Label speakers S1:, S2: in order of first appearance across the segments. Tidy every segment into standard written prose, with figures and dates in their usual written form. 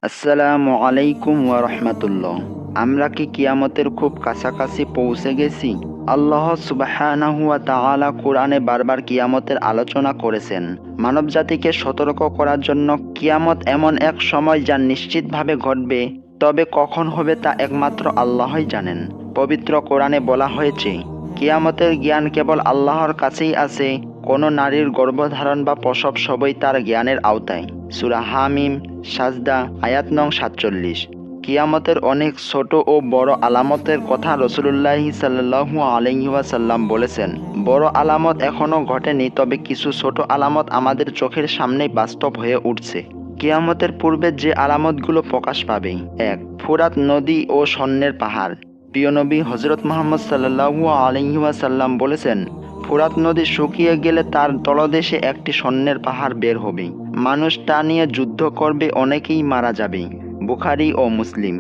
S1: আসসালামু আলাইকুম ওয়া রাহমাতুল্লাহ। আমরা কি কিয়ামতের খুব কাছাকাছি পৌঁছে গেছি? আল্লাহ সুবহানাহু ওয়া তাআলা কোরআনে বারবার কিয়ামতের আলোচনা করেছেন। মানবজাতিকে সতর্ক করার জন্য কিয়ামত এমন এক সময় যা নিশ্চিতভাবে ঘটবে, তবে কখন হবে তা একমাত্র আল্লাহই জানেন। পবিত্র কোরআনে বলা হয়েছে, কিয়ামতের জ্ঞান কেবল আল্লাহর কাছেই আছে। কোনো নারীর গর্ভধারণ বা প্রসব সবই তার জ্ঞানের আওতায়। সূরা হামিম সাজদা আয়াত নং ৪৭। কিয়ামতের অনেক ছোট ও বড় আলামতের কথা রাসূলুল্লাহ সাল্লাল্লাহু আলাইহি ওয়াসাল্লাম বলেছেন। বড় আলামত এখনও ঘটেনি, তবে কিছু ছোট আলামত আমাদের চোখের সামনেই বাস্তব হয়ে উঠছে। কিয়ামতের পূর্বে যে আলামতগুলো প্রকাশ পাবে: ১. ফুরাত নদী ও স্বর্ণের পাহাড়। প্রিয় নবী হযরত মুহাম্মদ সাল্লাল্লাহু আলাইহি ওয়াসাল্লাম বলেছেন, ফুরাত নদী শুকিয়ে গেলে তার তলদেশে একটি স্বর্ণের পাহাড় বের হবে। মানুষ তা নিয়ে যুদ্ধ করবে, অনেকেই মারা যাবে। বুখারী ও মুসলিম।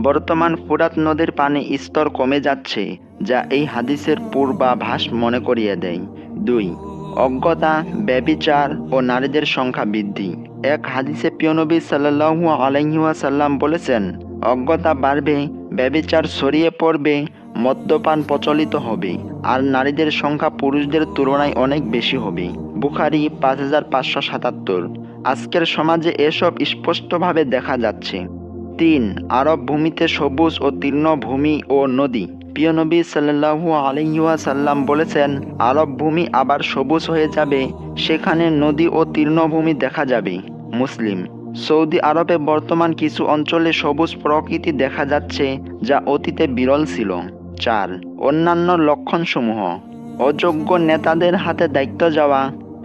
S1: বর্তমান ফুরাত নদীর পানি স্তর কমে যাচ্ছে, যা এই হাদিসের পূর্বাভাস মনে করিয়ে দেয়। ২. অজ্ঞতা, ব্যভিচার ও নারীদের সংখ্যা বৃদ্ধি। এক হাদিসে প্রিয় নবী সাল্লাল্লাহু আলাইহি ওয়াসাল্লাম বলেছেন, অজ্ঞতা বাড়বে, ব্যভিচার ছড়িয়ে পড়বে, মদ্যপান প্রচলিত হবে, আর নারীদের সংখ্যা পুরুষদের তুলনায় অনেক বেশি হবে। বুখারী ৫৫৭৭। আজকের সমাজে এসব স্পষ্টভাবে দেখা যাচ্ছে। ৩. আরব ভূমিতে সবুজ ও তৃণভূমি ও নদী। প্রিয় নবী সাল্লাল্লাহু আলাইহি ওয়াসাল্লাম বলেছেন, আরব ভূমি আবার সবুজ হয়ে যাবে, সেখানে নদী ও তৃণভূমি দেখা যাবে। মুসলিম। সৌদি আরবে বর্তমান কিছু অঞ্চলে সবুজ প্রকৃতি দেখা যাচ্ছে, যা অতীতে বিরল ছিল। ৪. অন্যান্য লক্ষণসমূহ: অযোগ্য নেতাদের হাতে দায়িত্ব যাওয়া,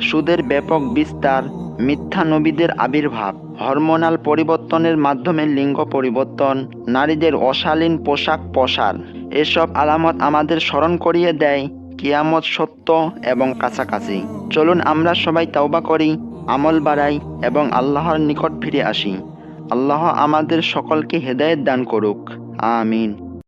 S1: সুদের ব্যাপক বিস্তার, মিথ্যা নবীদের আবির্ভাব, হরমোনাল পরিবর্তনের মাধ্যমে লিঙ্গ পরিবর্তন, নারীদের অশালীন পোশাক প্রসার। এসব আলামত আমাদের স্মরণ করিয়ে দেয় কিয়ামত সত্য এবং কাছাকাছি। চলুন আমরা সবাই তাওবা করি, আমল বাড়াই এবং আল্লাহর নিকট ফিরে আসি। আল্লাহ আমাদের সকলকে হেদায়েত দান করুক। আমিন।